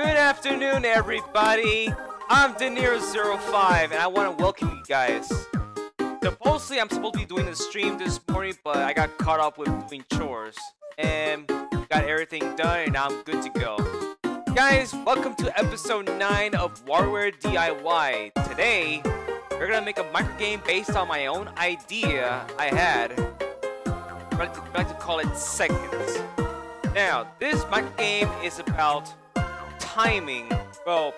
Good afternoon, everybody. I'm DeNiro05, and I want to welcome you guys. Supposedly, I'm supposed to be doing the stream this morning, but I got caught up with doing chores. And got everything done, and now I'm good to go. Guys, welcome to episode 9 of Warioware DIY. Today, we're going to make a microgame based on my own idea I had. I like to call it Seconds. Now, this microgame is about timing. Well,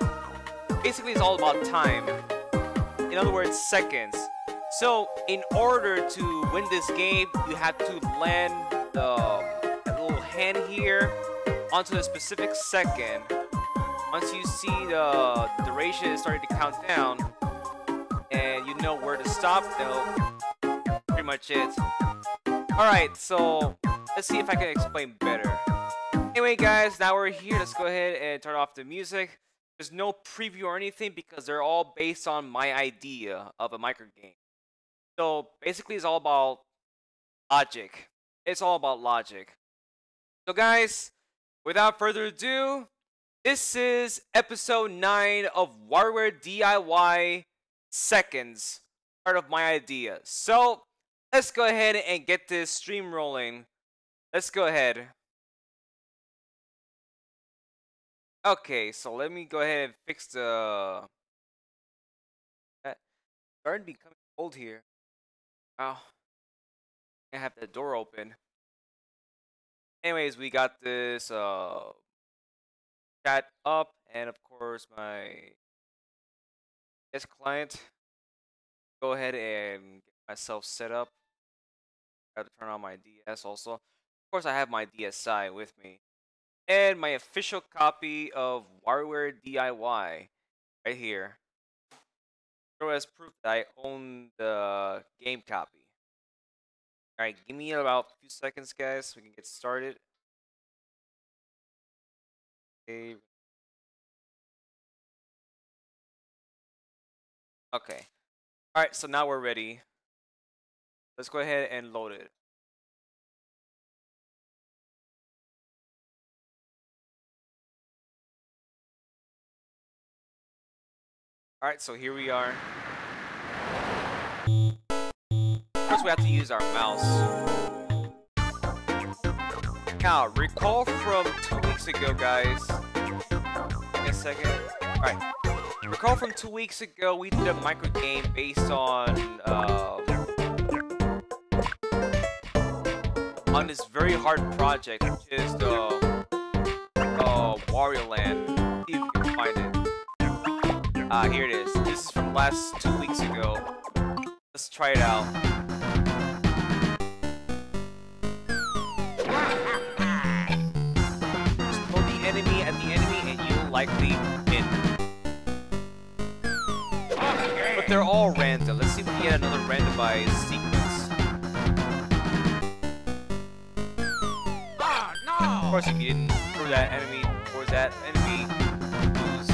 basically it's all about time. In other words, seconds. So, in order to win this game, you have to land that little hand here onto a specific second. Once you see the duration is starting to count down, and you know where to stop, that's pretty much it. Alright, so let's see if I can explain better. Anyway, guys, now we're here. Let's go ahead and turn off the music. There's no preview or anything because they're all based on my idea of a microgame. So basically, it's all about logic. It's all about logic. So, guys, without further ado, this is episode 9 of Warioware DIY Seconds, part of my idea. So, let's go ahead and get this stream rolling. Let's go ahead. Okay, so let me go ahead and fix the... It's starting to become cold here. Wow. I have the door open. Anyways, we got this chat up, and of course my guest client. Go ahead and get myself set up. I have to turn on my DS also. Of course, I have my DSi with me. And my official copy of Warioware DIY right here. So as proof that I own the game copy. Alright, give me about a few seconds, guys, so we can get started. Okay. Alright, so now we're ready. Let's go ahead and load it. Alright, so here we are. First we have to use our mouse. Now, recall from 2 weeks ago, guys. Give me a second. Alright. Recall from 2 weeks ago, we did a microgame based on this very hard project, which is the Warioware. See if you can find it. Here it is. This is from last 2 weeks ago. Let's try it out. Just throw the enemy at the enemy and you'll likely win. But they're all random. Let's see if we can get another randomized sequence. Of course, if you didn't throw that enemy towards that enemy, you lose.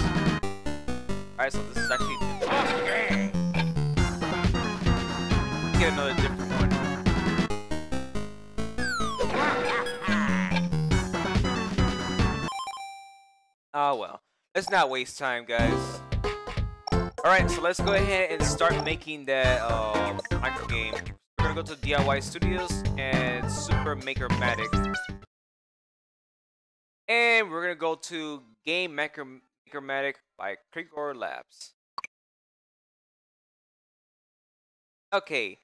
Alright, so this is actually different. Let's get another different one. Oh well. Let's not waste time, guys. Alright, so let's go ahead and start making that microgame. We're gonna go to DIY Studios and Super Makermatic. And we're gonna go to Game Makermatic by Warioware Labs. Okay,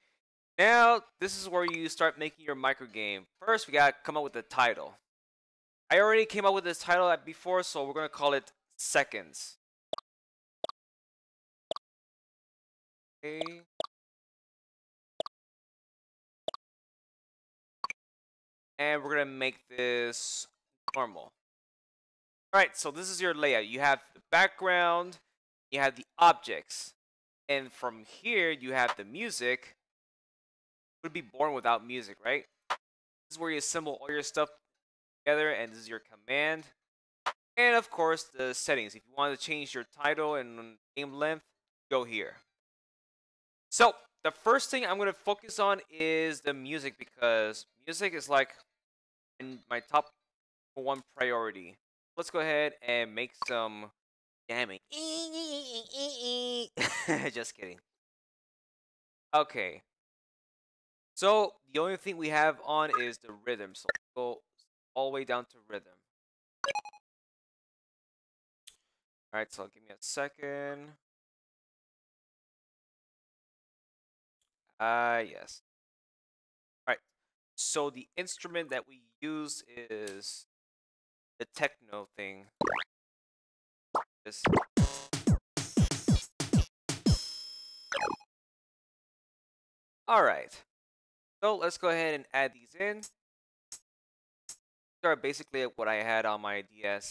now this is where you start making your microgame. First, we gotta come up with a title. I already came up with this title before, so we're gonna call it Seconds. Okay. And we're gonna make this normal. Alright, so this is your layout. You have the background, you have the objects, and from here you have the music. It would be boring without music, right? This is where you assemble all your stuff together, and this is your command. And of course, the settings. If you want to change your title and game length, go here. So, the first thing I'm going to focus on is the music, because music is like in my top one priority. let's go ahead and make some jamming. Just kidding. Okay. So the only thing we have on is the rhythm. So go all the way down to rhythm. Alright, so give me a second. Yes. Alright. So the instrument that we use is the techno thing. This. Alright. So let's go ahead and add these in. These are basically what I had on my DS.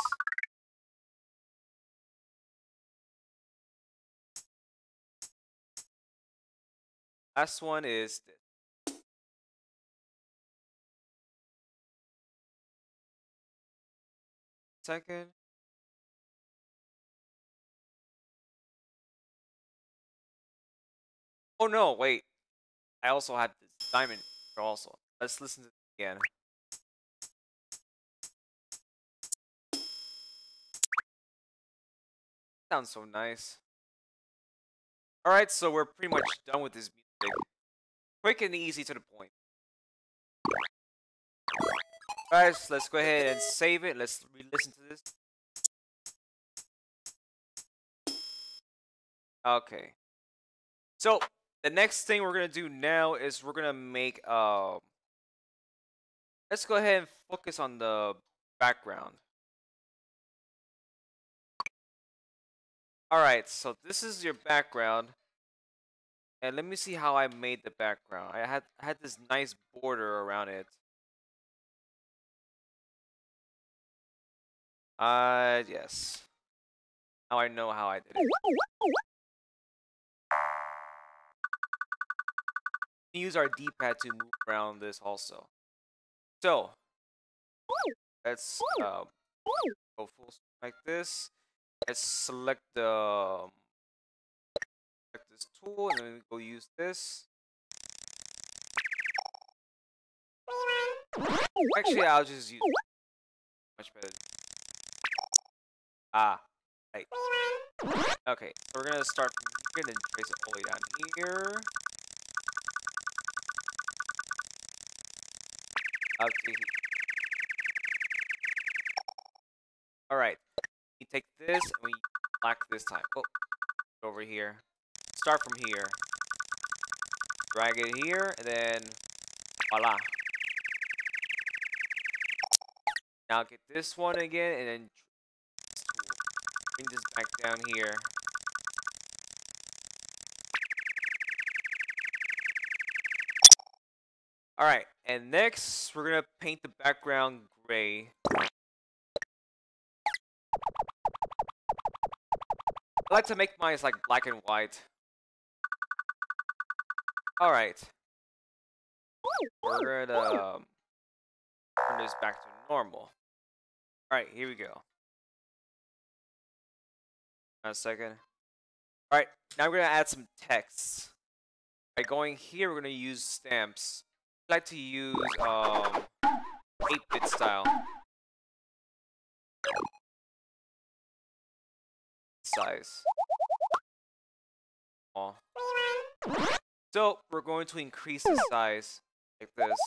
Last one is this. Second. Oh no, wait. I also had this diamond also. Let's listen to it again. Sounds so nice. Alright, so we're pretty much done with this music. Quick and easy to the point. Guys, let's go ahead and save it. Let's re-listen to this. Okay. So, the next thing we're gonna do now is we're gonna make let's go ahead and focus on the background. Alright, so this is your background. And let me see how I made the background. I had this nice border around it. Yes. Now I know how I did it. We use our D-pad to move around this also. So, let's go full screen like this. Let's select the select this tool, and then we go use this. Actually, I'll just use much better. Ah, right. Okay, so we're gonna start from here, then trace it all the way down here. Up to here. Alright. We take this and we black this time. Oh, over here. Start from here. Drag it here, and then voila. Now get this one again, and then bring this back down here. Alright, and next we're gonna paint the background gray. I like to make mine like black and white. Alright. We're gonna turn this back to normal. Alright, here we go. A second. Alright, now we're gonna add some text. By going here, we're gonna use stamps. I like to use 8-bit style. Size. Oh. So we're going to increase the size like this.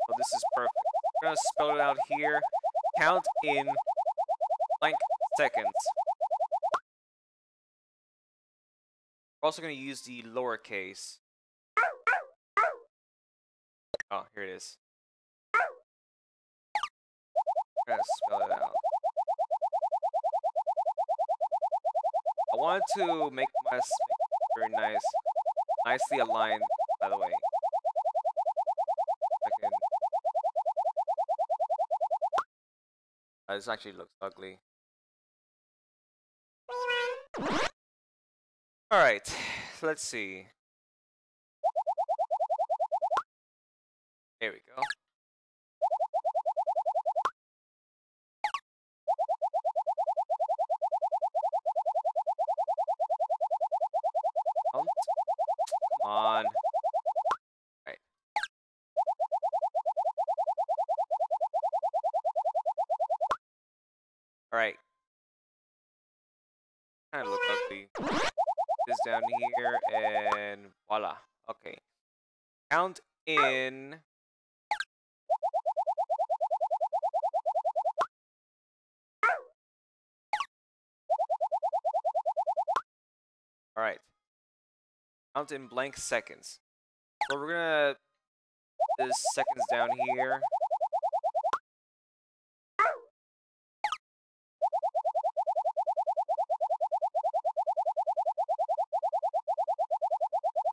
So this is perfect. We're gonna spell it out here. Count in blank seconds. We're also gonna use the lowercase. Oh, here it is. I'm gonna spell it out. I wanted to make my very nice, nicely aligned, by the way. This actually looks ugly. Alright, so let's see. There we go. Come on. Right. All right. Kind of look ugly. This down here and voila. Okay. Count in. All right. Count in blank seconds. So we're gonna this seconds down here.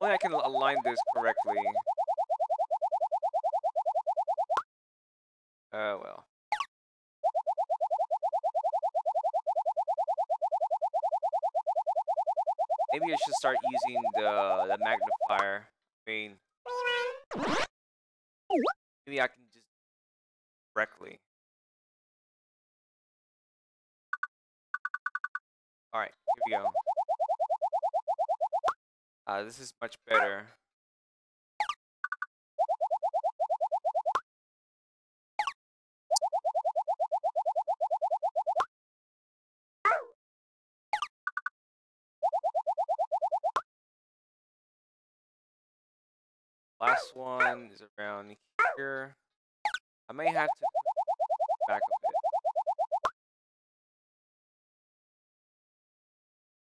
Hopefully I can align this correctly. Well. Maybe I should start using the magnifier. I mean, maybe I can just correctly. All right, here we go. This is much better. Last one is around here. I may have to back a bit.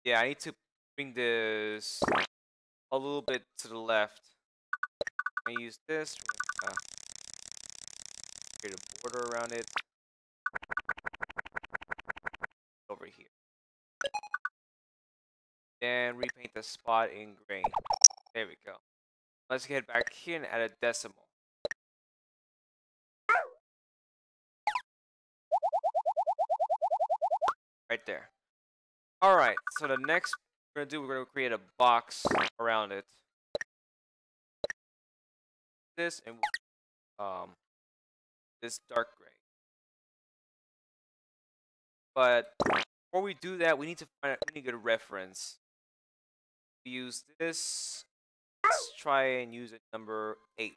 Yeah, I need to bring this a little bit to the left. I use this. Create a border around it. Over here. Then repaint the spot in gray. There we go. Let's get back here and add a decimal. Right there. Alright, so the next we're going to create a box around it. This and this dark gray. But before we do that, we need to get a reference. We use this. Let's try and use it number 8.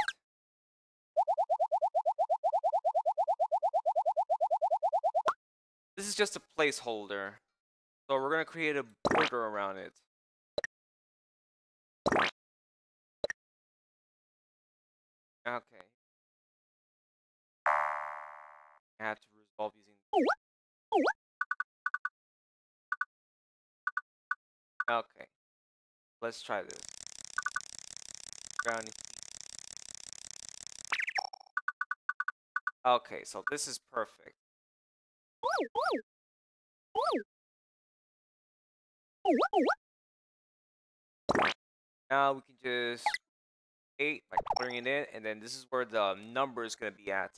This is just a placeholder. So we're going to create a border around it. Okay. I have to resolve using. Okay. Let's try this. Okay, so this is perfect. Now we can just 8 by putting it in, and then this is where the number is going to be at.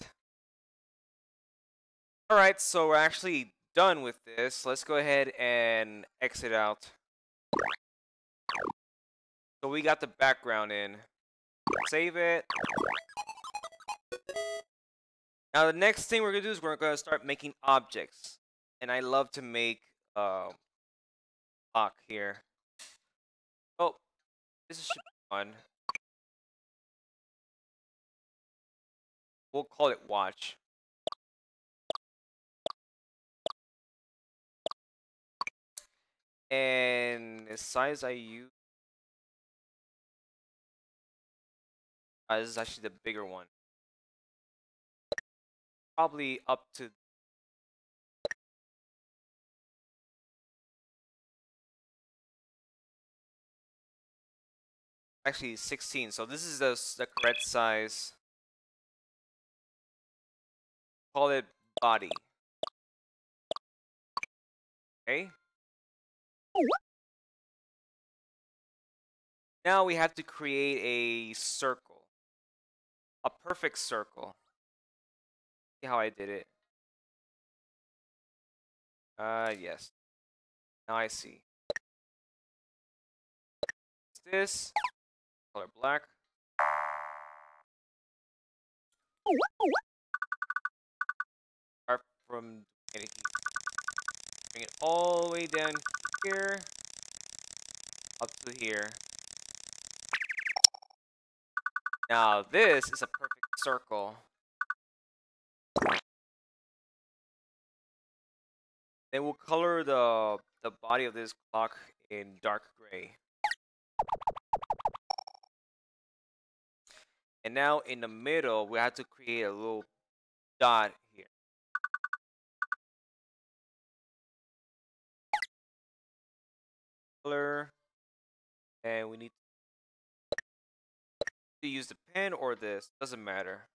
Alright, so we're actually done with this. Let's go ahead and exit out. So we got the background in. Save it. Now the next thing we're going to do is we're going to start making objects. And I love to make block here. Oh, this should be fun. We'll call it watch. And the size I use, this is actually the bigger one. Probably up to actually 16. So this is the correct size. Call it body. Okay. Now we have to create a circle. A perfect circle. See how I did it? Yes. Now I see. This color black. Start from bring it all the way down here up to here. Now this is a perfect circle. Then we'll color the body of this clock in dark gray. And now in the middle, we have to create a little dot here. Color, and we need to use the pen or this, doesn't matter.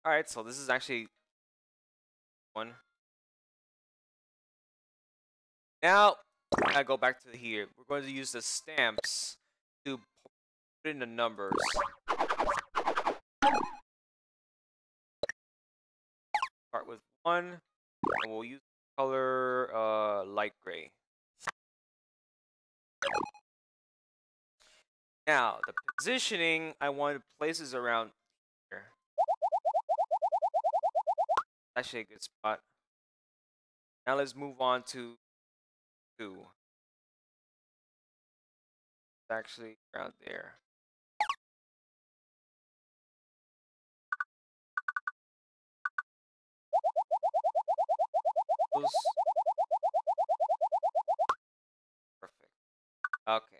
Alright, so this is actually one. Now, I go back to here. We're going to use the stamps to put in the numbers. Start with 1, and we'll use color light gray. Now, the positioning, I want places around here. Actually a good spot. Now let's move on to 2. It's actually around there. Perfect. Okay.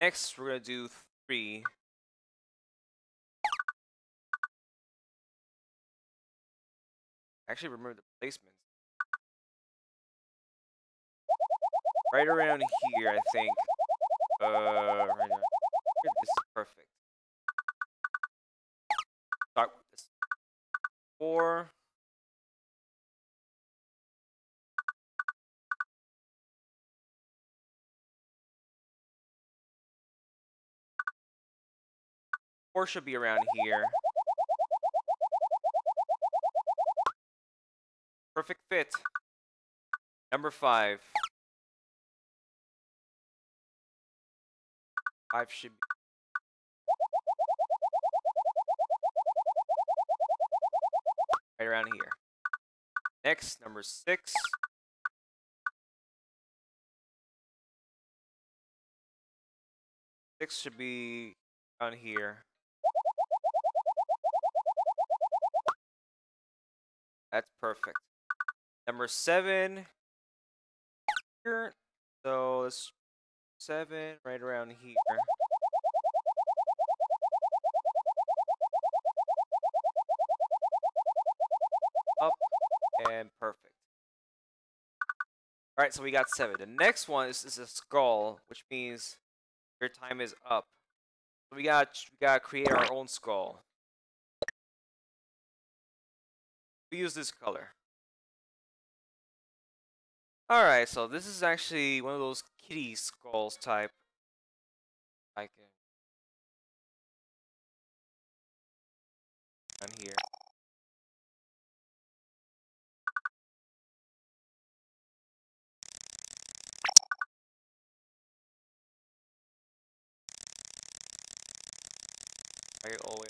Next, we're gonna do 3. Actually, remember the placements. Right around here, I think. Right around here. This is perfect. Start with this. 4. 4 should be around here. Perfect fit. Number 5. 5 should be right around here. Next, number 6. 6 should be around here. That's perfect. Number 7 here. So let's 7 right around here. Up and perfect. Alright, so we got 7. The next one is a skull, which means your time is up. So we gotta create our own skull. We use this color. Alright, so this is actually one of those kitty skulls type. I can on here. Right all the way.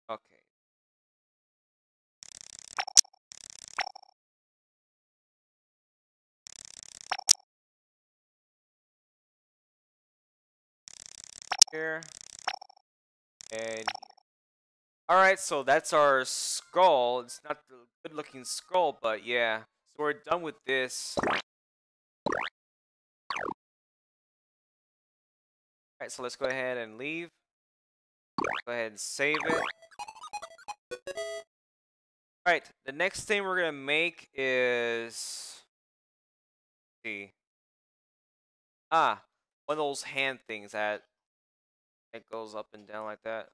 Okay. Here and here. Alright, so that's our skull. It's not the good looking skull, but yeah. So we're done with this. Alright, so let's go ahead and leave. Go ahead and save it. Alright, the next thing we're gonna make is see. One of those hand things that goes up and down like that.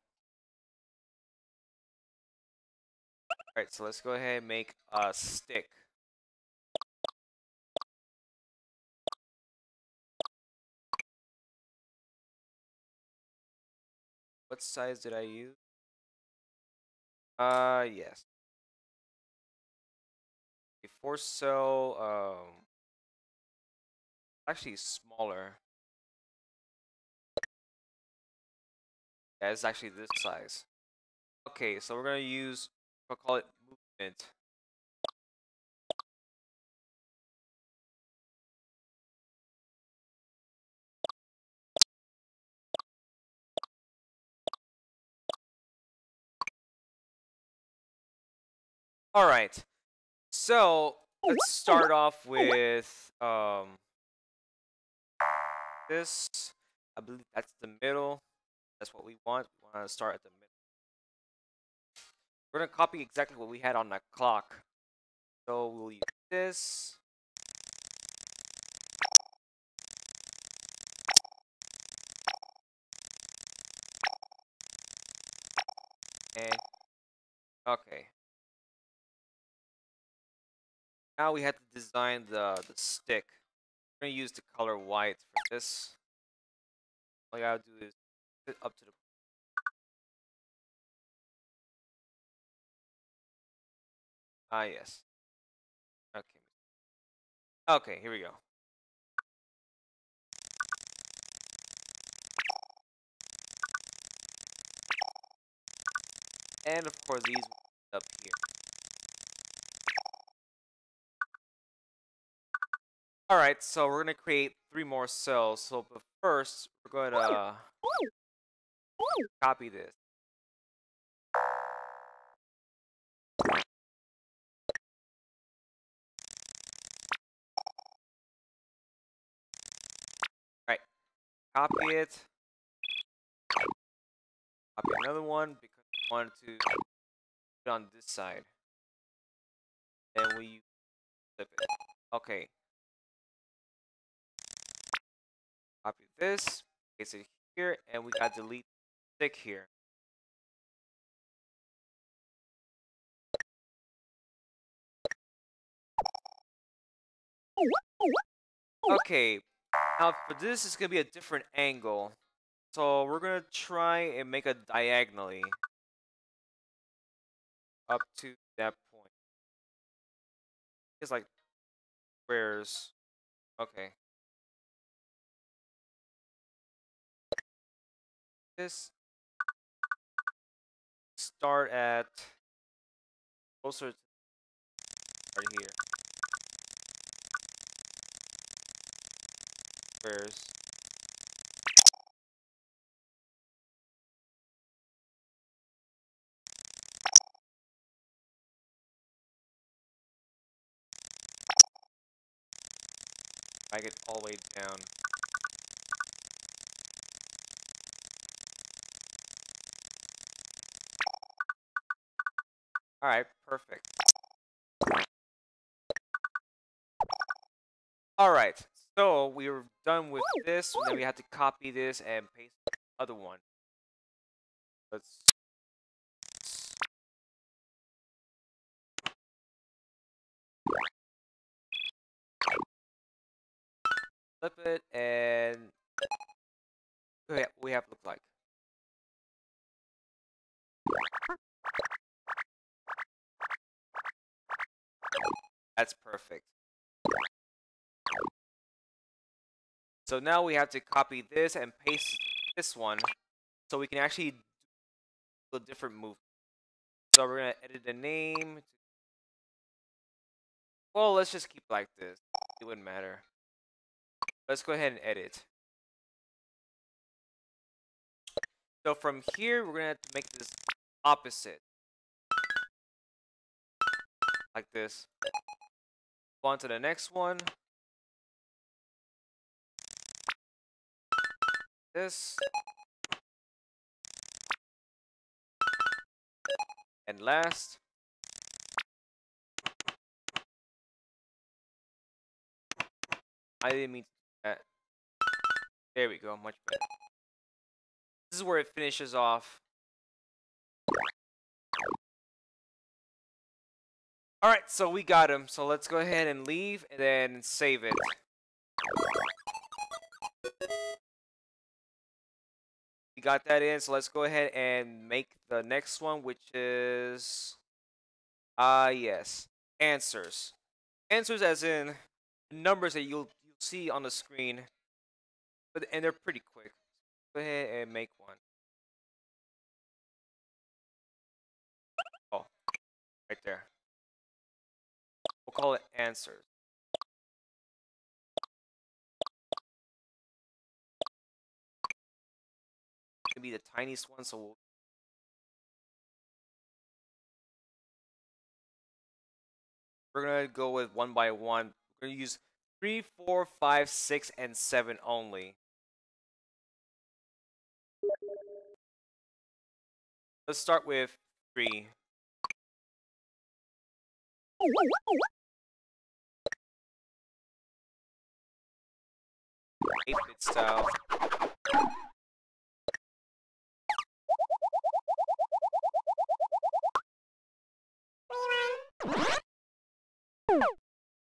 Alright, so let's go ahead and make a stick. What size did I use? Yes. Before so, actually smaller. Yeah, it's actually this size. Okay, so we're gonna use, we'll call it movement. All right. So let's start off with this. I believe that's the middle. That's what we want. We want to start at the middle. We're gonna copy exactly what we had on that clock. So we'll use this. And okay. Now we have to design the stick. We're gonna use the color white for this. All you gotta do is put it up to the. Ah, yes. Okay. Okay, here we go. And of course these up here. Alright, so we're gonna create 3 more cells. So but first we're gonna copy this. Alright, copy it. Copy another one because we wanted to put it on this side. Then we flip it. Okay. Copy this, paste it here, and we gotta delete the stick here. Okay, now for this is gonna be a different angle. So we're gonna try and make a diagonally up to that point. It's like squares. Okay. This start at closer to right here. Squares. Drag it all the way down. Alright, perfect. Alright, so we were done with this, then we have to copy this and paste the other one. Let's flip it and we have to look like. That's perfect. So now we have to copy this and paste this one so we can actually do a different move. So we're gonna edit the name. Well, let's just keep like this. It wouldn't matter. Let's go ahead and edit. So from here, we're gonna have to make this opposite. Like this. Go on to the next one. This. And last. I didn't mean to do that. There we go, much better. This is where it finishes off. Alright, so we got him. So let's go ahead and leave and then save it. We got that in, so let's go ahead and make the next one, which is yes, answers. Answers as in numbers that you'll see on the screen, and they're pretty quick. Go ahead and make one. call it answers. Maybe the tiniest one, so we're gonna go with one by one. We're gonna use 3, 4, 5, 6, and 7 only. Let's start with 3. 8-bit style.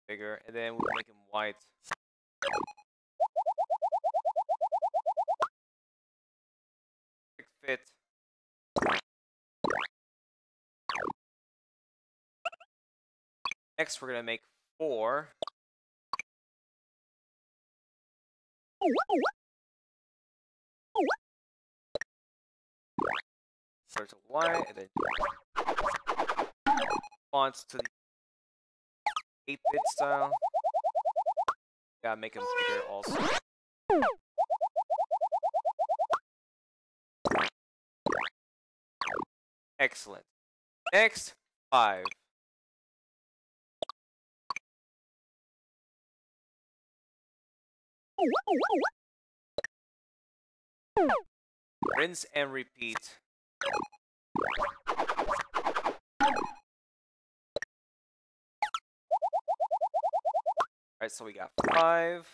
Bigger, and then we'll make him white. Fit. Next, we're gonna make 4. Start to white, and then fonts to the 8-bit style. Gotta make them bigger also. Excellent. Next, 5. Rinse and repeat. Alright, so we got 5.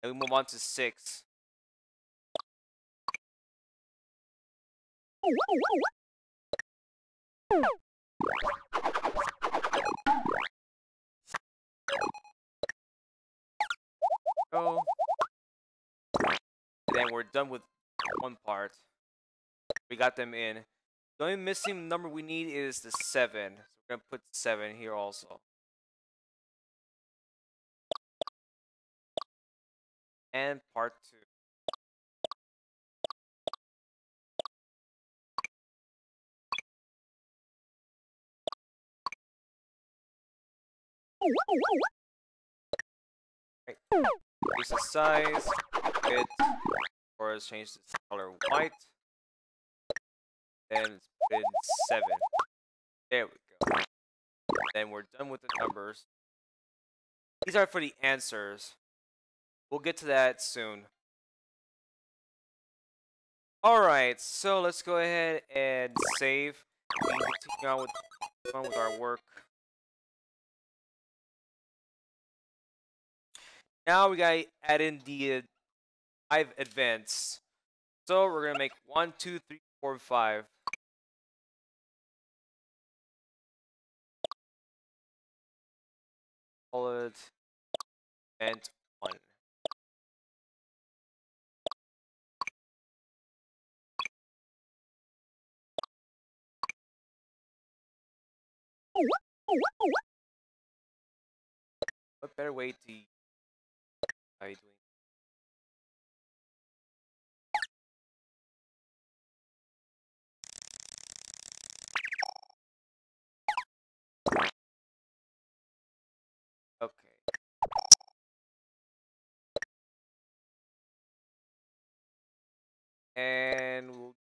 And we move on to 6. Go. And then we're done with one part. We got them in. The only missing number we need is the 7. So we're gonna put 7 here also. And part 2. Right. Increase the size, width, or let's change this color white. Then let's put in 7. There we go. Then we're done with the numbers. These are for the answers. We'll get to that soon. Alright, so let's go ahead and save. We can continue on with our work. Now we gotta add in the 5 events. So we're gonna make 1, 2, 3, 4, 5. Call it event 1. What better way to how you doing? Okay. And we'll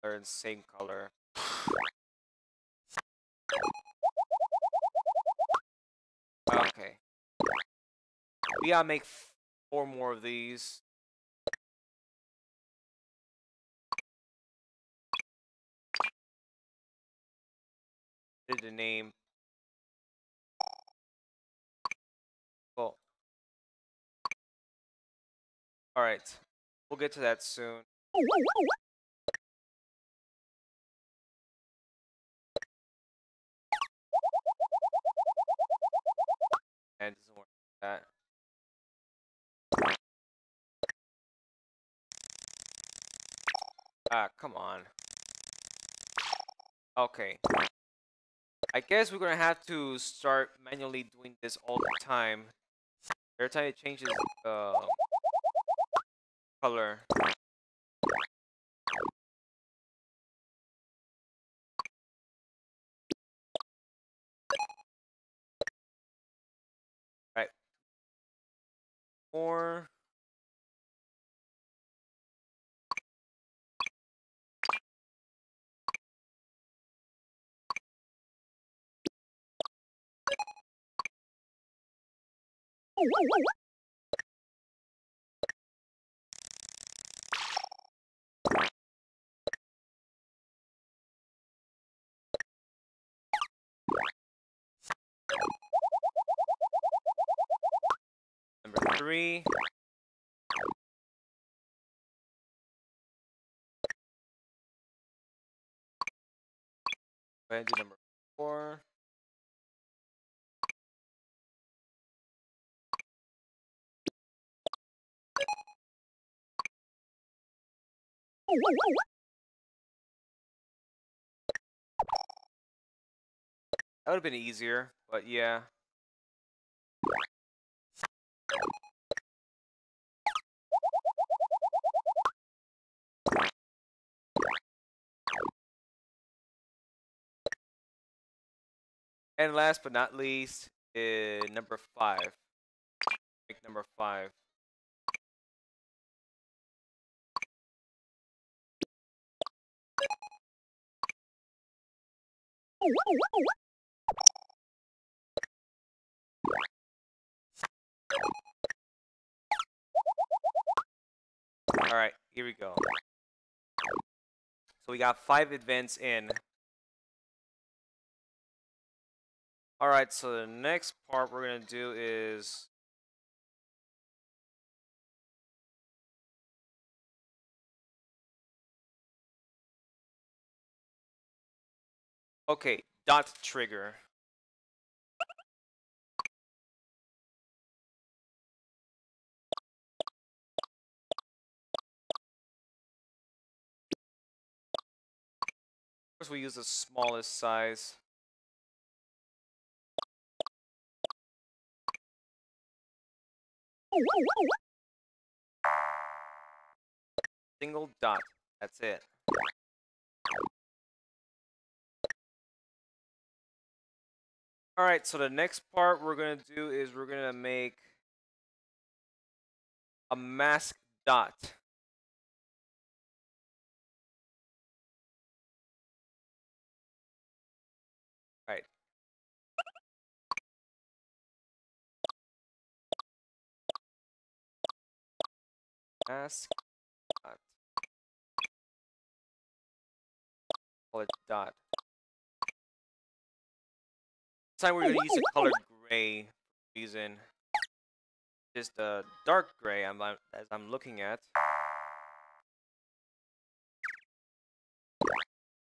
learn same color. Okay. We gotta make 4 more of these. Did the name. Well. Alright. We'll get to that soon. And it doesn't work like that. Ah, come on. Okay. I guess we're gonna have to start manually doing this all the time. Every time it changes color. 4. Number 3. Go ahead and do number 4. That would have been easier, but yeah. And last but not least is number 5. Make number 5. Alright, here we go. So we got 5 events in. Alright, so the next part we're going to do is... Okay, dot trigger. Of course, we use the smallest size. Single dot. That's it. Alright, so the next part we're going to do is we're going to make a mask dot. Right. Mask dot. Call it dot. This time we're going to use a color gray reason. Just a dark gray as I'm looking at.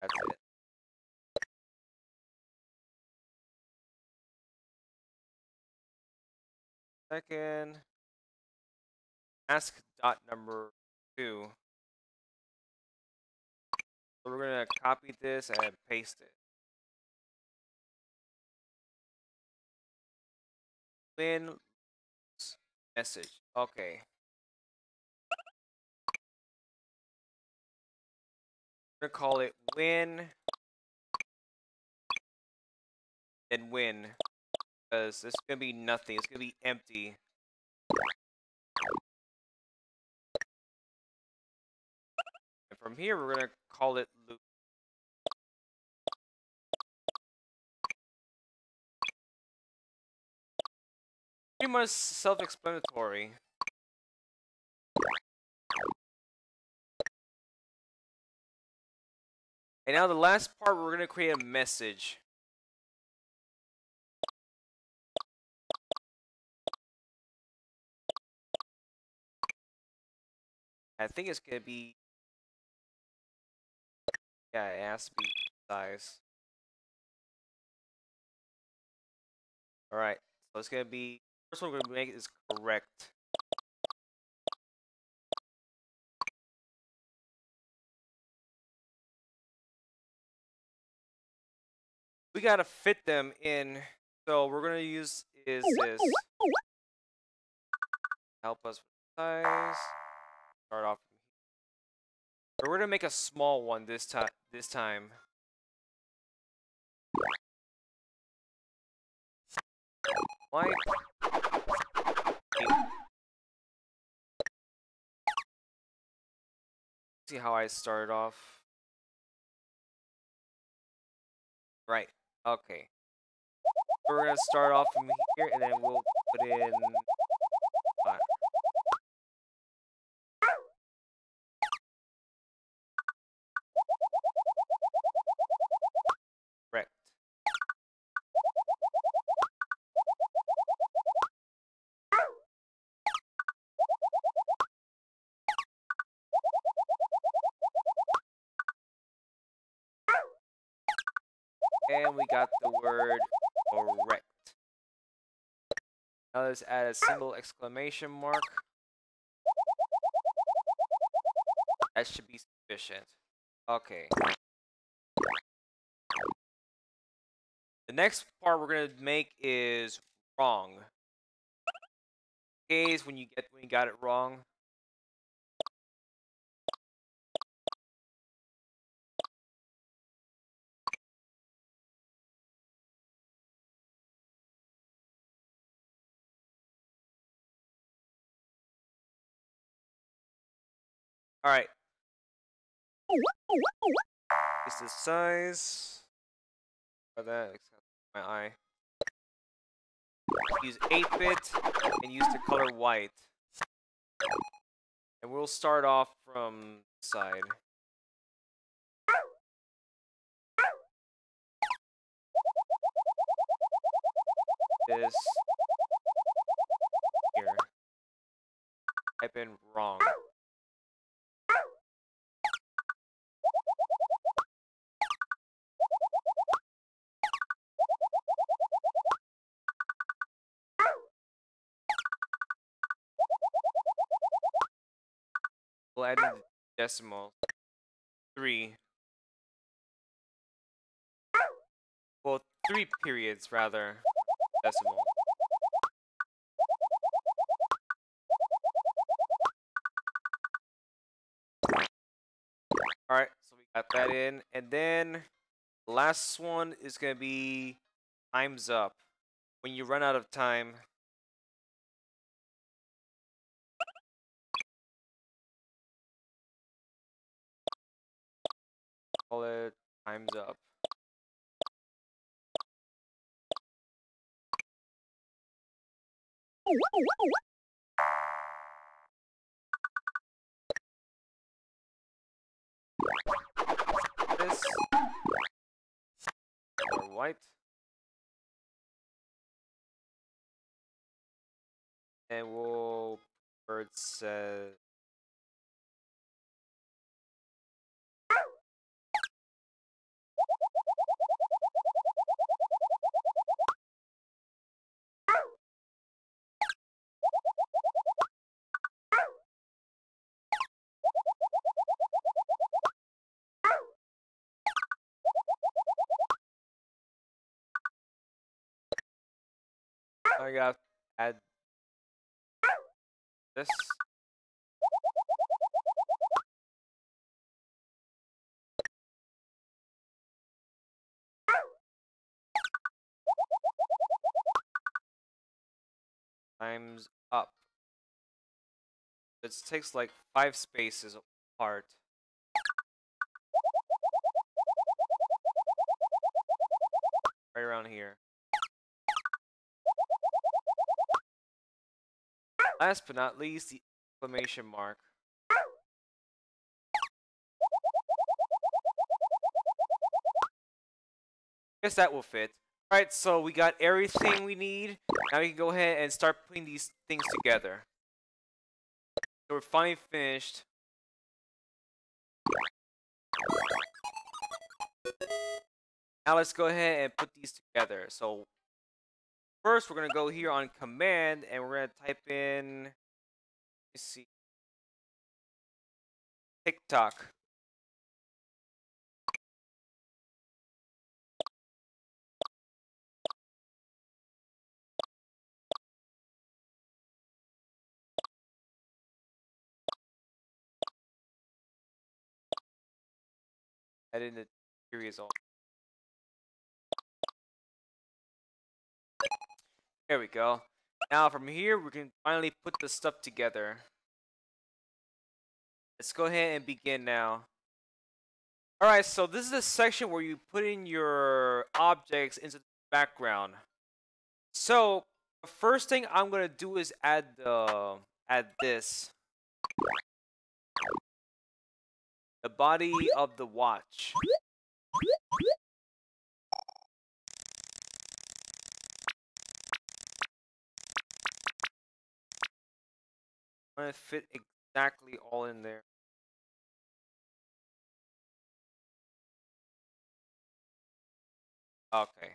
That's it. Second, mask dot number 2. So we're gonna copy this and paste it. Win message. Okay. We're gonna call it win and win. Because this is gonna be nothing. It's gonna be empty. And from here we're gonna call it loop. Pretty much self-explanatory. And now the last part, we're gonna create a message. I think it's gonna be, yeah, it has to be size. All right, so it's gonna be, first one we're gonna make is correct. We gotta fit them in, so we're gonna use is this. Help us with size. Start off. We're gonna make a small one this time. Wipe. See how I started off. Right. Okay. We're gonna start off from here, and then we'll put in. Correct. And we got the word correct. Now let's add a single exclamation mark. That should be sufficient. Okay. The next part we're gonna make is wrong. Case when you got it wrong. All right. It's the size. For that, my eye. Use 8-bit and use the color white. And we'll start off from side. This here. Type in wrong. We'll add in the decimal. 3. Well, 3 periods rather. Decimal. Alright, so we got that in. And then the last one is going to be time's up. When you run out of time, call it time's up. This or white. And we'll word says I got add this. Time's up. It takes like 5 spaces apart. Right around here. Last but not least, the exclamation mark. Guess that will fit. Alright, so we got everything we need. Now we can go ahead and start putting these things together. So we're finally finished. Now let's go ahead and put these together. So first we're going to go here on command and we're going to type in, let's see, TikTok. Add in the series all. There we go. Now from here we can finally put the stuff together. Let's go ahead and begin now. Alright, so this is a section where you put in your objects into the background. So the first thing I'm gonna do is add this. The body of the watch. I'm gonna fit exactly all in there. Okay.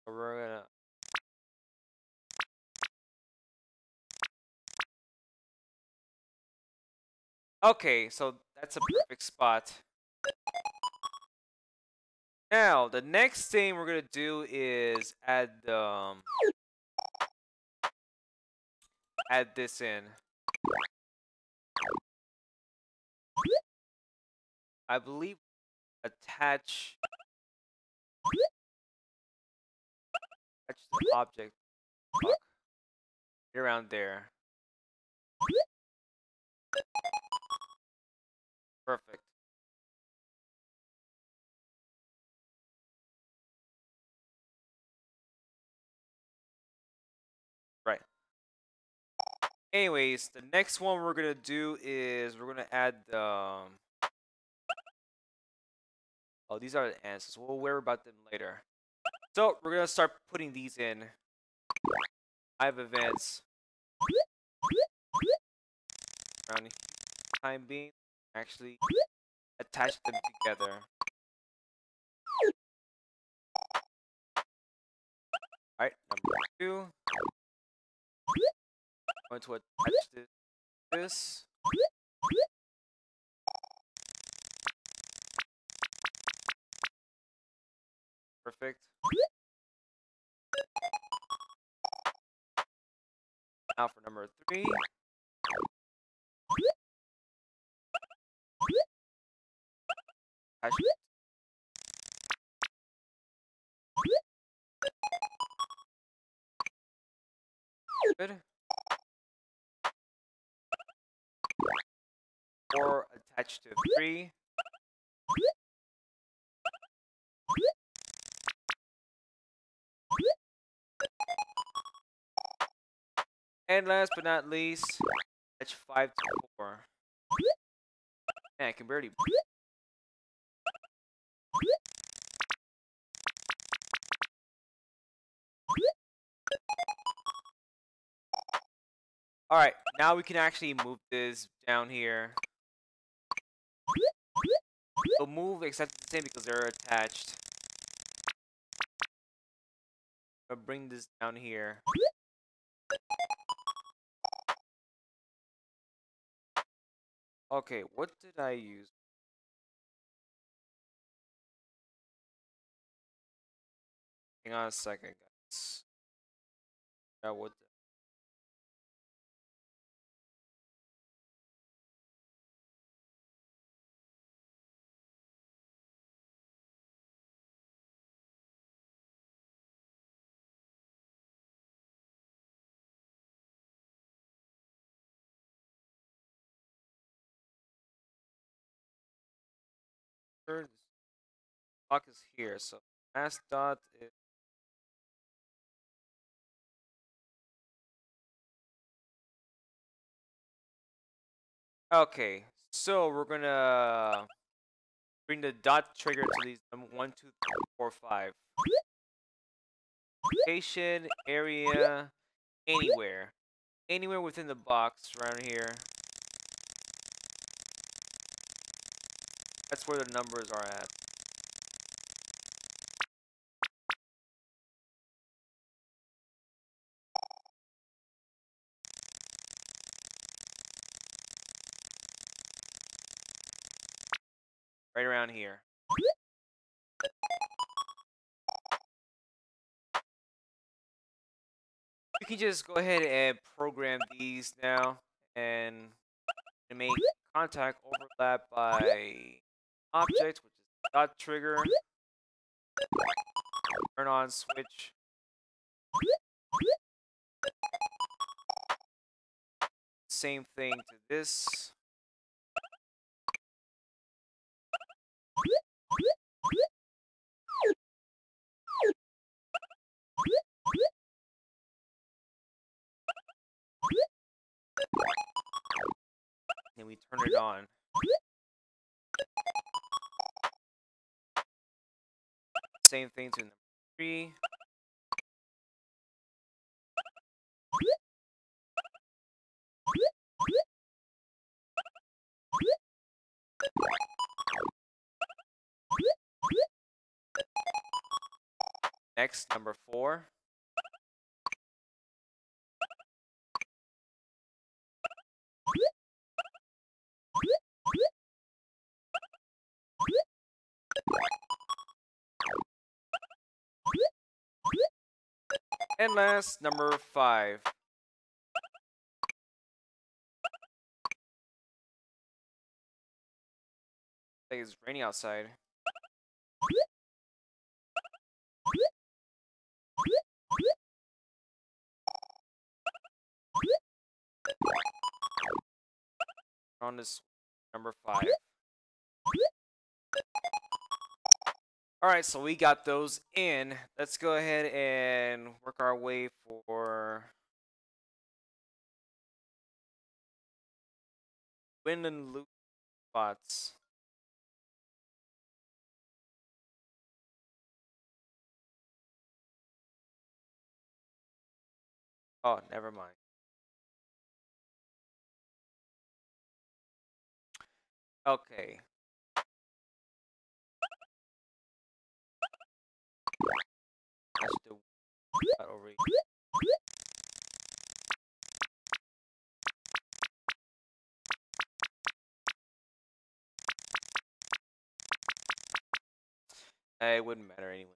So we're gonna Okay, so that's a perfect spot. Now, the next thing we're gonna do is add this in. I believe attach the object block right around there. Perfect. Right. Anyways, the next one we're gonna do is we're gonna add oh, these are the answers. We'll worry about them later. So we're gonna start putting these in. I have events around time being. Actually attach them together. Alright, number 2. I'm going to attach this. Perfect. Now for number 3. Attach it. Good. Or attach to 3. And last but not least, attach 5 to 4. Man, I can barely. Alright, now we can actually move this down here. They'll move exactly the same because they're attached. I'll bring this down here. Okay, what did I use? Hang on a second, guys. What? Third block is here, so mass dot is. Okay, so we're gonna bring the dot trigger to these 1, 2, 3, 4, 5. Location, area, anywhere. Anywhere within the box around here. That's where the numbers are at. Right around here. You can just go ahead and program these now and make contact overlap by object, which is dot trigger. Turn on switch. Same thing to this. and we turn it on. Same thing to number 3. Next, number 4. And last, number 5. I think it's raining outside. On this number 5. Alright, so we got those in. Let's go ahead and work our way for win and lose spots. Oh, never mind. Okay. Let's do that over here. It wouldn't matter anyway.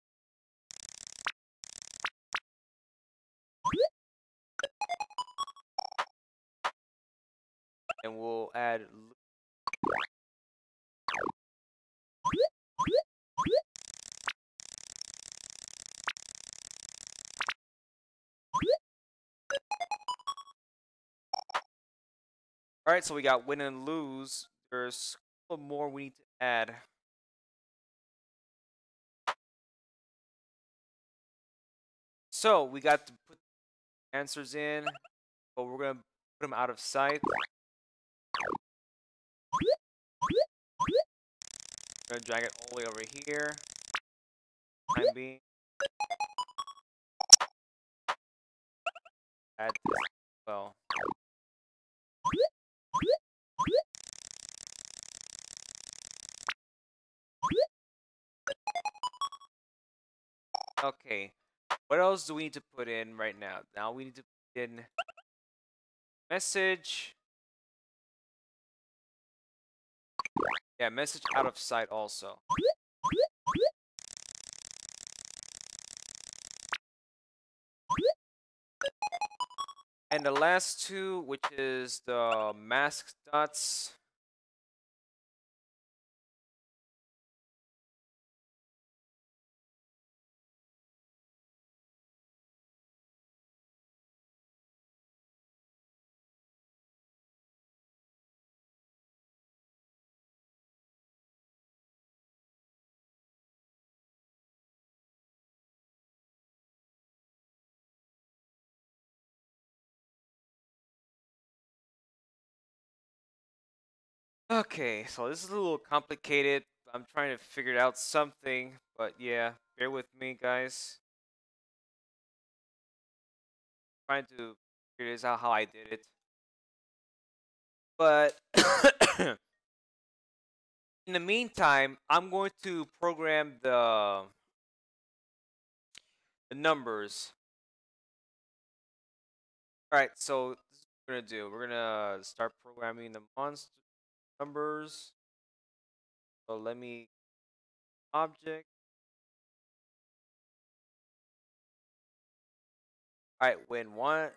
And we'll add Alright, so we got win and lose. There's a couple more we need to add. So we got to put answers in, but we're gonna put them out of sight. I'm gonna drag it all the way over here. Time being. Add this as well. Okay. What else do we need to put in right now? Now we need to put in message. Yeah, message out of sight also. And the last two, which is the mask dots. Okay, so this is a little complicated. I'm trying to figure out something, but yeah, bear with me, guys. Trying to figure this out how I did it. But in the meantime, I'm going to program the numbers. Alright, so this is what we're gonna do. We're gonna start programming the monster numbers. So let me object. Alright, when one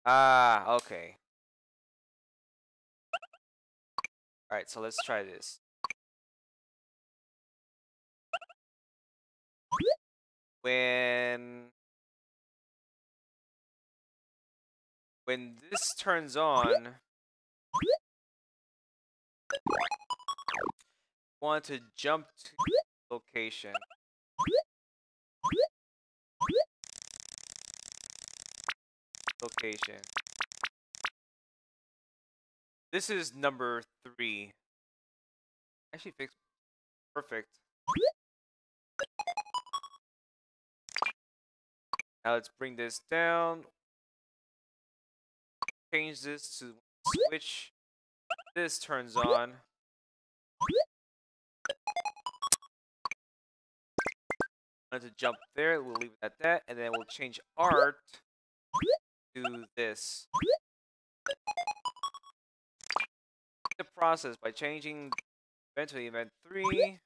okay. Alright, so let's try this. When this turns on, want to jump to location. Location. This is number 3. Actually fixed. Perfect. Now let's bring this down. Change this to switch. This turns on. To jump there, we'll leave it at that, and then we'll change art to this. The process by changing event to event 3.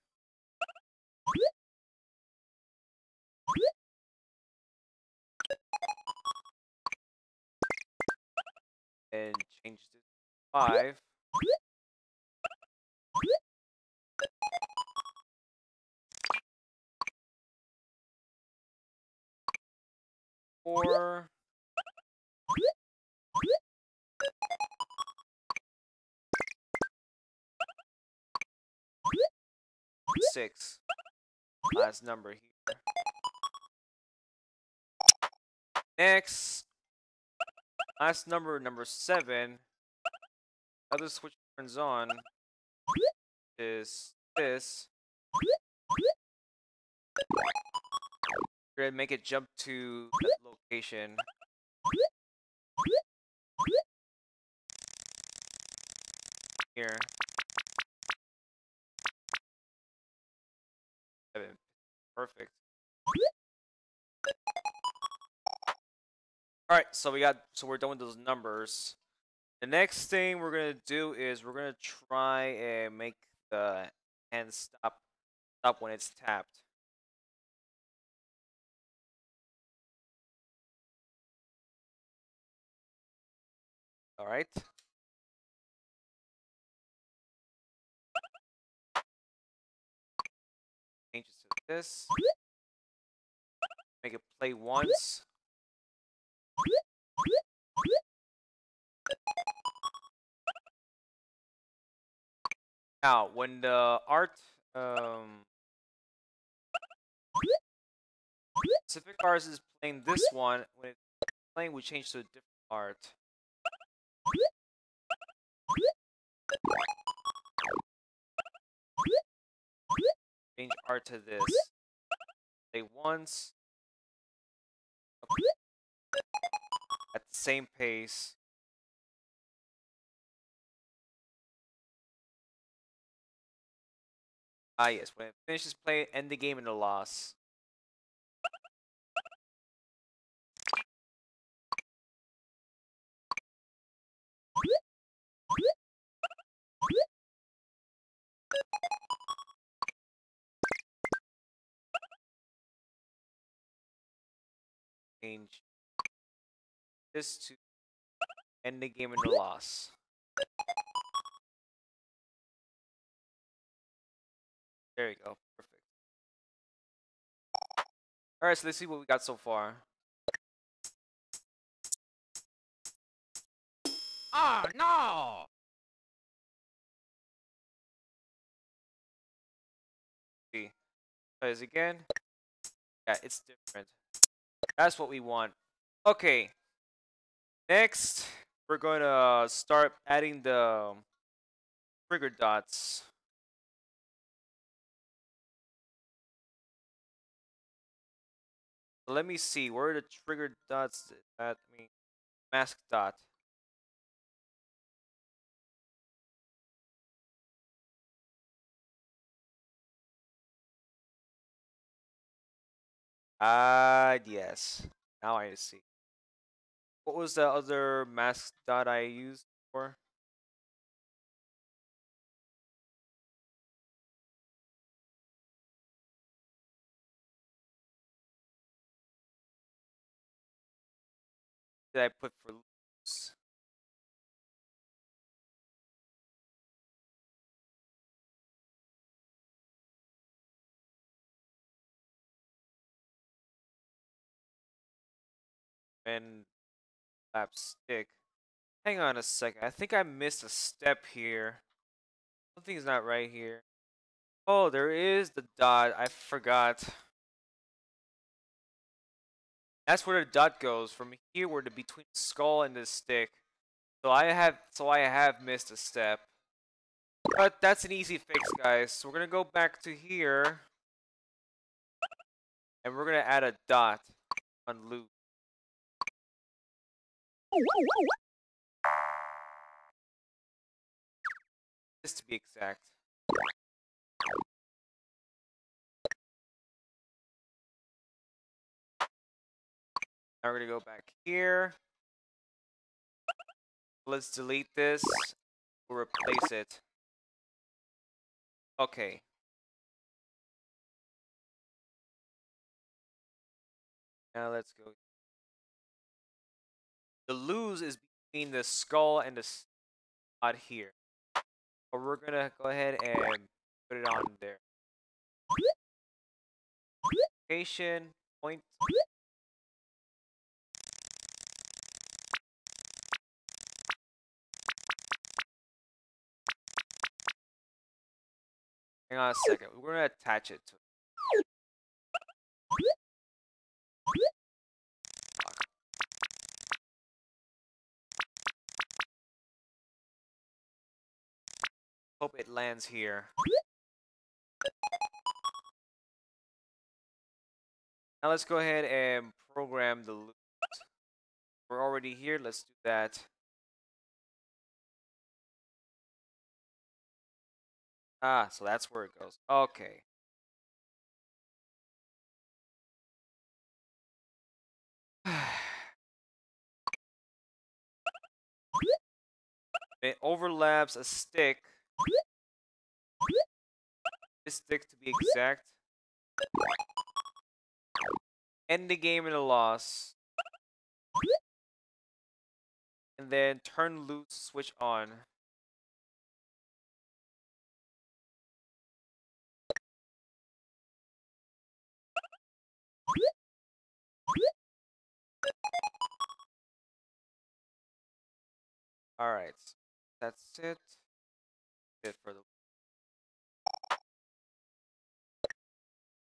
And change to 5. 4. 6. Last number here. Next, last number, number 7. Other switch turns on is this. We're gonna make it jump to that location. Here. 7. Perfect. Alright, so we're done with those numbers. The next thing we're gonna do is we're gonna try and make the hand stop when it's tapped. Alright. Change it to this. Make it play once. Now, when the art specific art is playing this one, when it's playing, we change to a different art. Change art to this. Play once. At the same pace. Ah yes, when it finishes play, end the game in a loss. Change this to end the game in a loss. There you go. Perfect. Alright, so let's see what we got so far. Oh no! See. Try this again. Yeah, it's different. That's what we want. Okay. Next, we're going to start adding the trigger dots. So let me see. Where are the trigger dots at? I mean, mask dot. Ah, yes. Now I see. What was the other mask dot I used for? Did I put for loops? And lap stick. Hang on a second. I think I missed a step here. Something's not right here. Oh, there is the dot. I forgot. That's where the dot goes. From here, where the between the skull and the stick. So I have missed a step. But that's an easy fix, guys. So we're gonna go back to here, and we're gonna add a dot on loop. This to be exact. Now we're gonna go back here. Let's delete this. We'll replace it. Okay. Now let's go. The lose is between the skull and the spot here. But we're gonna go ahead and put it on there. Location, point. Hang on a second. We're gonna attach it to. Hope it lands here. Now let's go ahead and program the loop. We're already here. Let's do that. Ah, so that's where it goes. Okay. It overlaps a stick. This stick to be exact. End the game in a loss. And then turn loose, switch on. Alright. That's it. It for the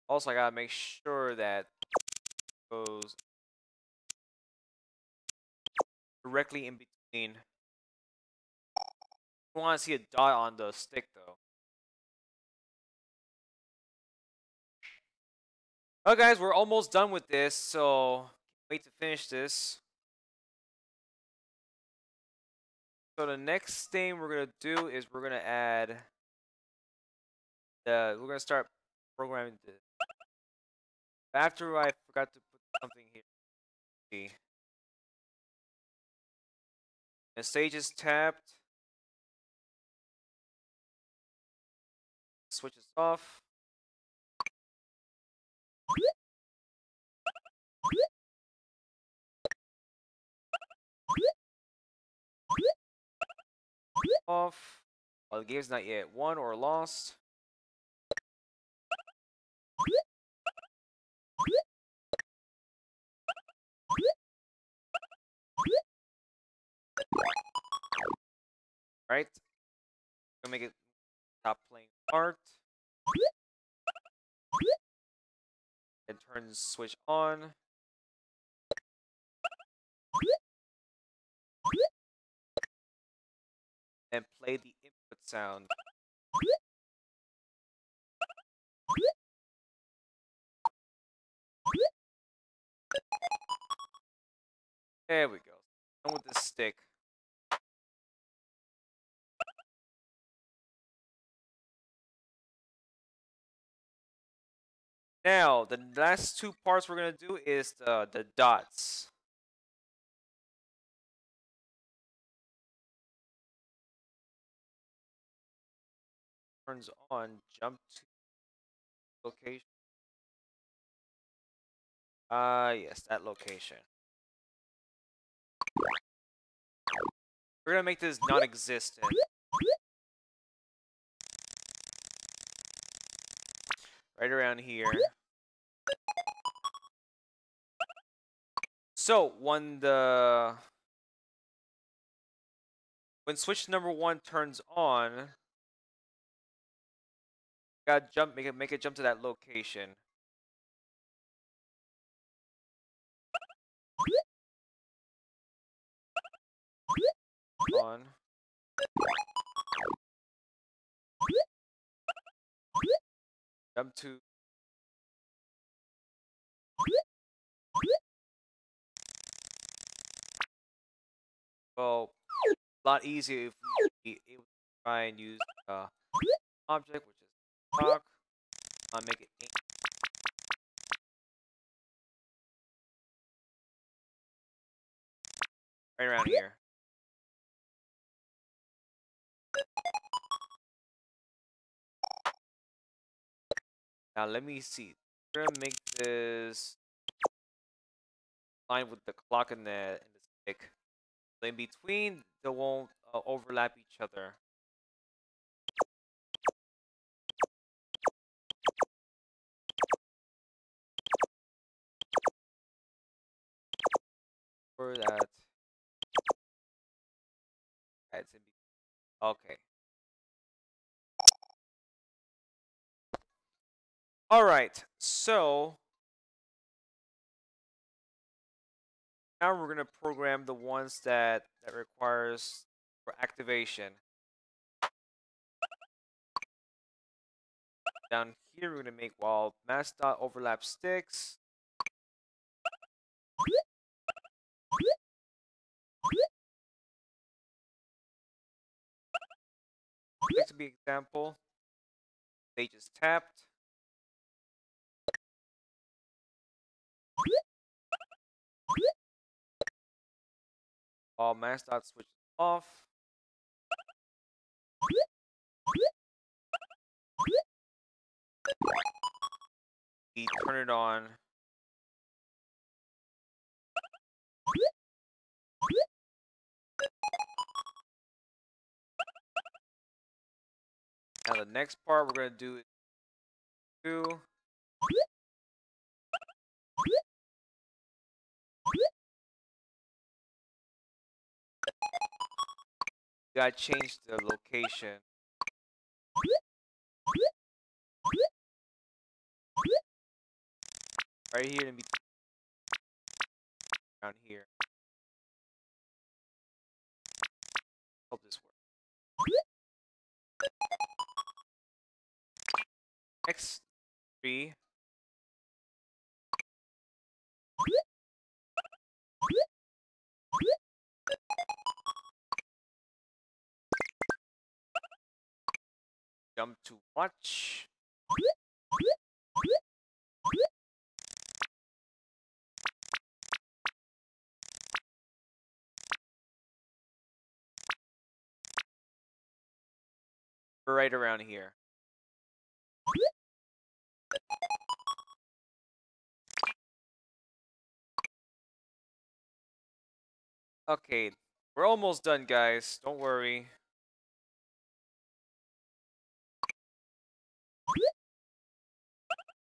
also I gotta make sure that goes directly in between. I want to see a dot on the stick though. Oh guys, we're almost done with this, so wait to finish this. So the next thing we're gonna do is we're gonna add we're gonna start programming this. After I forgot to put something here. See. The stage is tapped. Switches off. Off. Well, the game's not yet won or lost. Right? Gonna make it stop playing art. And turn the switch on. And play the input sound. There we go. Done with the stick. Now, the last two parts we're gonna do is the dots. Turns on, jump to location. Yes, that location. We're gonna make this non-existent. Right around here. So when switch number 1 turns on, Gotta jump, make it jump to that location. On. Jump to. Well, a lot easier if we able to try and use object, which is block. Make it right around here. Now let me see. We're gonna make this line with the clock and the stick. So in between, they won't overlap each other. For that, it's in between. Okay. All right. So now we're gonna program the ones that requires for activation. Down here, we're gonna make while mass dot overlap sticks. This to be example. They just tapped. While mass dot switch off. We turn it on. Now the next part we're gonna do is two. Gotta change the location. Right here and be around here. Hope this works. Next three. Jump to watch. We're right around here. Okay, we're almost done, guys. Don't worry.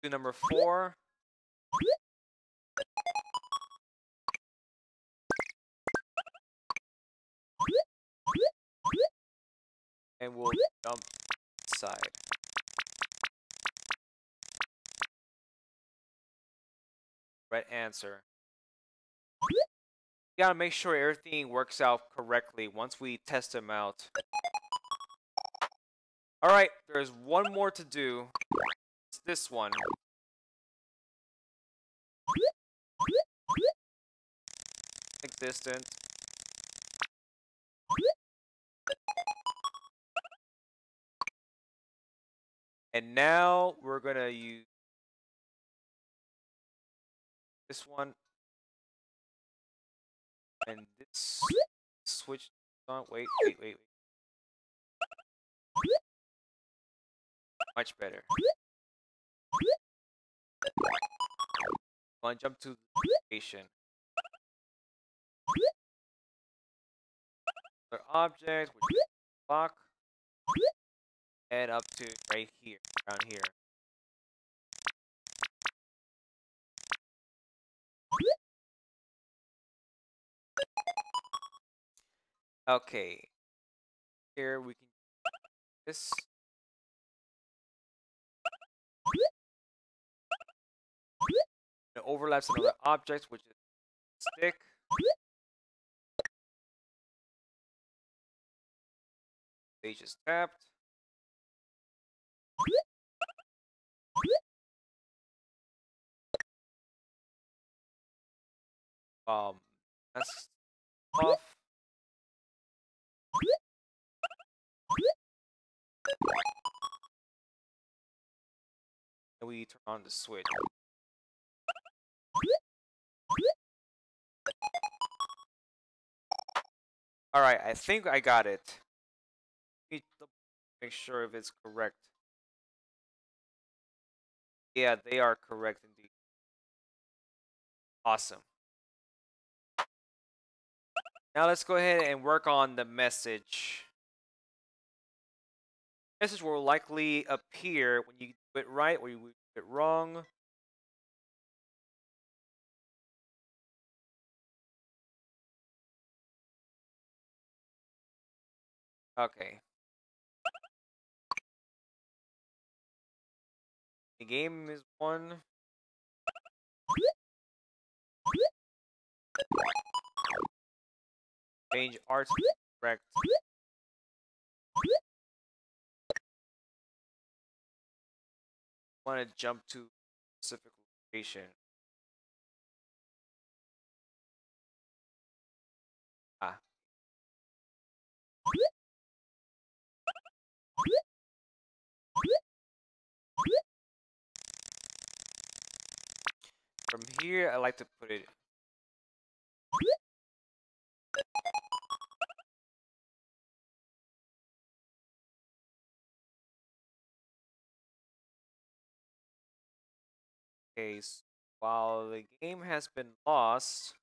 To number 4. And we'll jump inside. Right answer. You gotta make sure everything works out correctly once we test them out. Alright, there's one more to do. It's this one. Existent. And now we're gonna use this one. And this switch on. Wait. Much better. Want to jump to the location. Another object, which is block. And up to right here, around here. Okay. Here we can do this. It overlaps another object, which is stick. Stage is tapped. That's off. And we turn on the switch. Alright, I think I got it. Let me make sure if it's correct. Yeah, they are correct indeed. Awesome. Now let's go ahead and work on the message. Message will likely appear when you do it right or you do it wrong. Okay. The game is won. Change art to correct. Want to jump to specific location. Ah. From here, I like to put it. Okay, so while the game has been lost,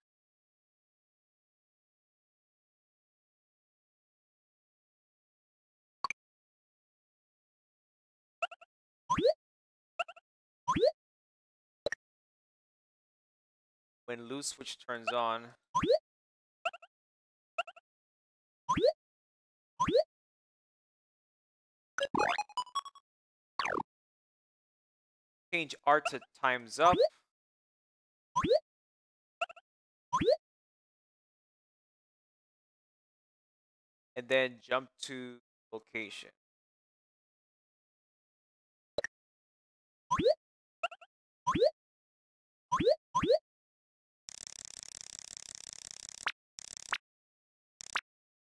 when loose switch turns on, change art to times up. And then jump to location.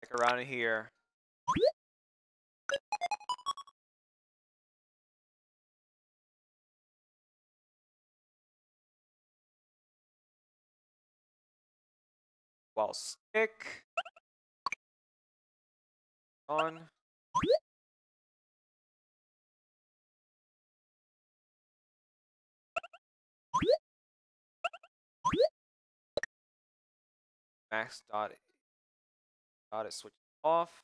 Like around here. While stick on. Max dot it switch off.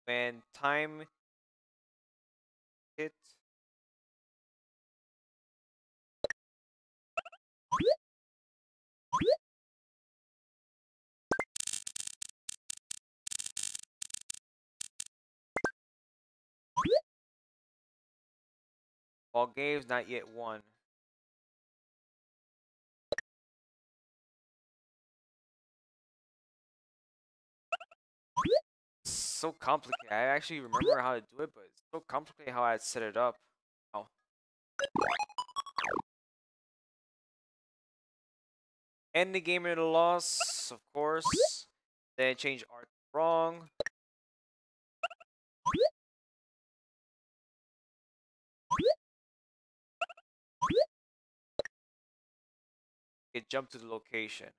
When time hit, while game's not yet won. So complicated. I actually remember how to do it, but it's so complicated how I set it up. Oh. End the game at a loss, of course. Then change art wrong. It jump to the location.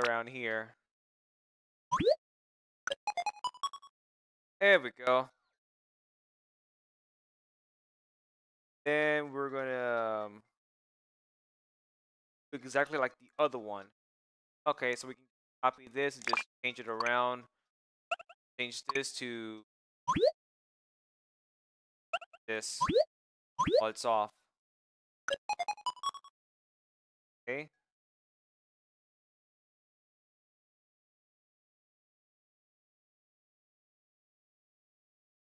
Around here. There we go. Then we're gonna do exactly like the other one. Okay, so we can copy this and just change it around. Change this to this while it's off. Okay.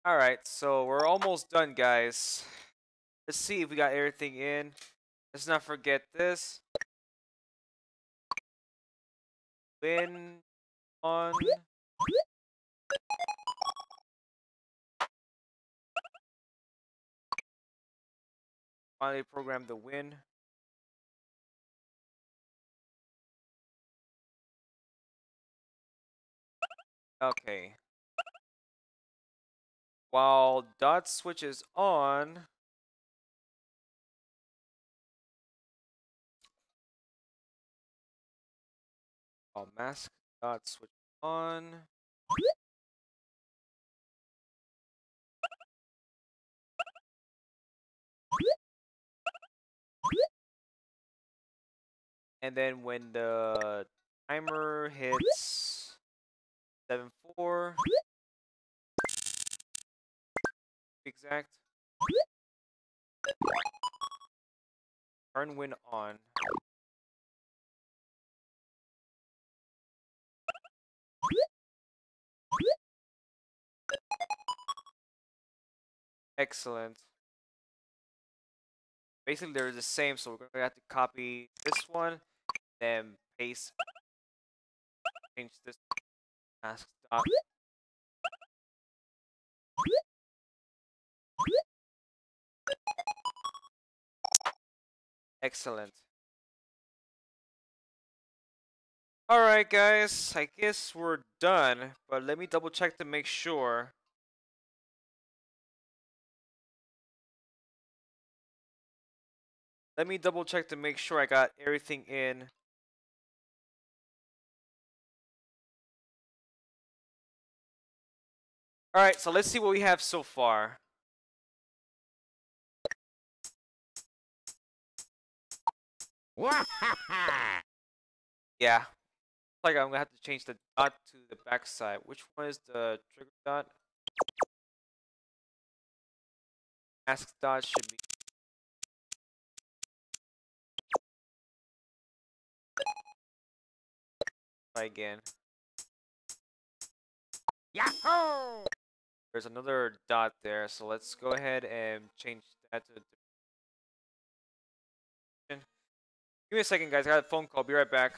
Alright, so we're almost done, guys. Let's see if we got everything in. Let's not forget this. Win on. Finally program the win. Okay. While dot switch is on, while mask dot switch on, and then when the timer hits 7-4, exact, turn win on. Excellent. Basically, they're the same, so we're gonna have to copy this one, then paste, change this mask dot. Excellent. Alright, guys, I guess we're done, but let me double check to make sure. Let me double check to make sure I got everything in. Alright, so let's see what we have so far. Wahaha! Yeah. Looks like I'm gonna have to change the dot to the backside. Which one is the trigger dot? Mask dot should be. Try again. Yahoo! There's another dot there, so let's go ahead and change that to. Give me a second, guys. I got a phone call. Be right back.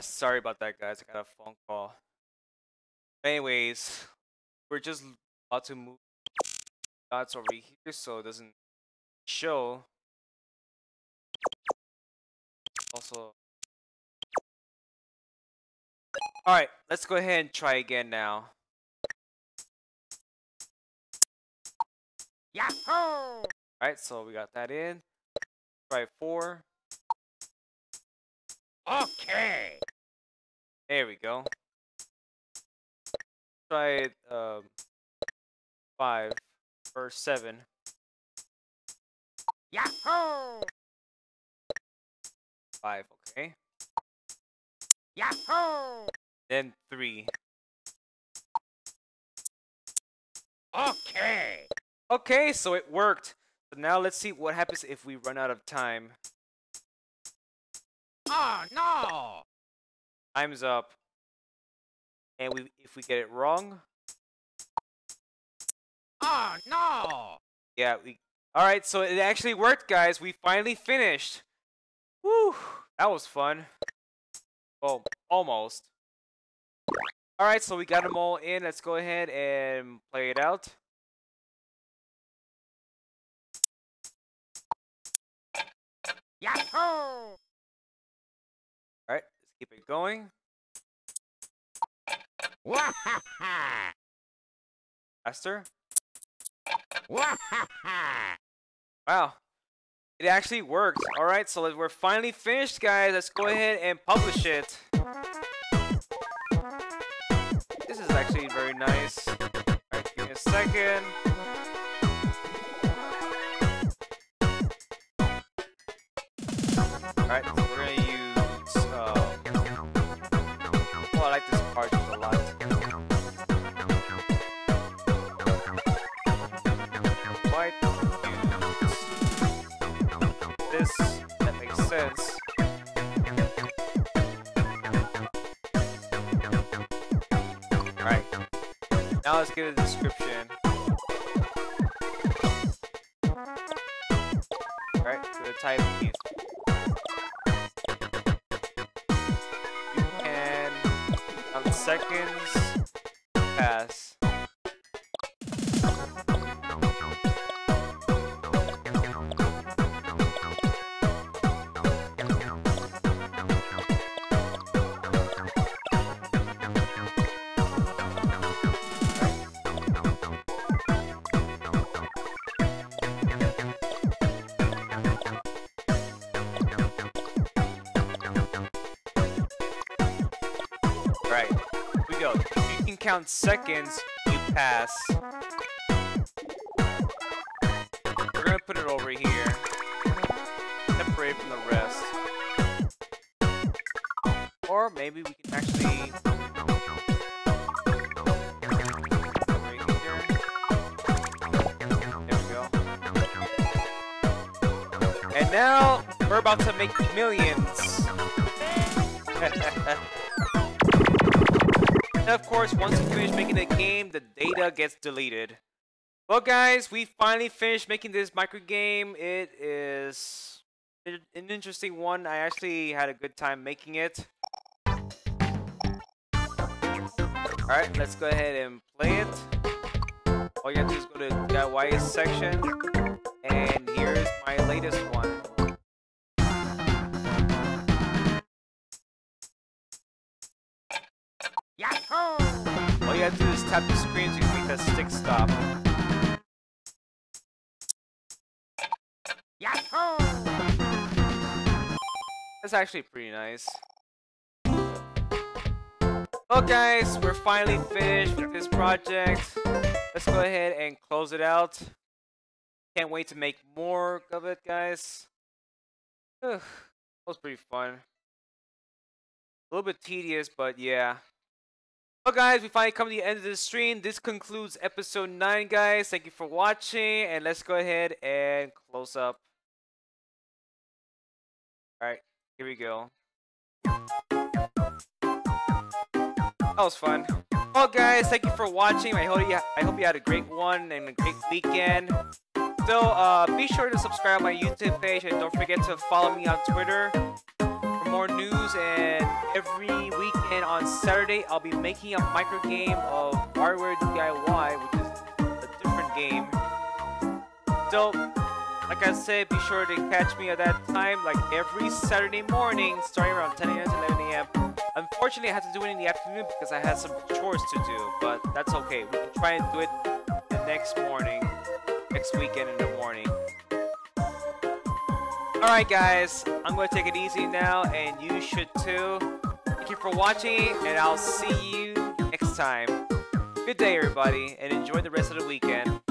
Sorry about that, guys. I got a phone call. Anyways, we're just about to move dots over here so it doesn't show. Also, alright, let's go ahead and try again now. Yahoo! Alright, so we got that in. Try 4. Okay. There we go. Try 5 or 7. Yahoo! 5, okay. Yahoo! Then 3. Okay. Okay, so it worked. So now let's see what happens if we run out of time. Oh no! Time's up. And if we get it wrong, Oh no! yeah, alright, so it actually worked, guys. We finally finished. Woo! That was fun. Well, almost. Alright, so we got them all in. Let's go ahead and play it out. Yahoo! Alright, let's keep it going. Wahaha! Faster. Wahaha! Wow. It actually worked. Alright, so we're finally finished, guys. Let's go ahead and publish it. This is actually very nice. Alright, give me a second. Alright, so we're gonna use oh, I like this part a lot. Might use this, that makes sense. Alright. Now let's give it a description. Alright, so the type is you can on seconds pass. Right, here we go. If you can count seconds, you pass. We're gonna put it over here, separate from the rest. Or maybe we can actually over here. There we go. And now we're about to make millions. And of course, once you finish making the game, the data gets deleted. Well, guys, we finally finished making this micro game. It is an interesting one. I actually had a good time making it. Alright, let's go ahead and play it. All you have to do is go to the DIY section. And here's my latest one. Yahoo! All you have to do is tap the screen so you can make that stick stop. Yahoo! That's actually pretty nice. Well, guys, we're finally finished with this project. Let's go ahead and close it out. Can't wait to make more of it, guys. That was pretty fun. A little bit tedious, but yeah. Well, guys, we finally come to the end of the stream. This concludes episode 9, guys. Thank you for watching, and let's go ahead and close up. Alright, here we go. That was fun. Well, guys, thank you for watching. I hope you had a great one and a great weekend. So, be sure to subscribe to my YouTube page, and don't forget to follow me on Twitter for more news, and every weekend on Saturday, I'll be making a micro game of Warioware DIY, which is a different game. So, like I said, be sure to catch me at that time, like every Saturday morning, starting around 10 a.m. to 11 a.m. Unfortunately, I have to do it in the afternoon because I had some chores to do, but that's okay. We can try and do it the next weekend in the morning. Alright guys, I'm going to take it easy now, and you should too. Thank you for watching, and I'll see you next time. Good day everybody, and enjoy the rest of the weekend.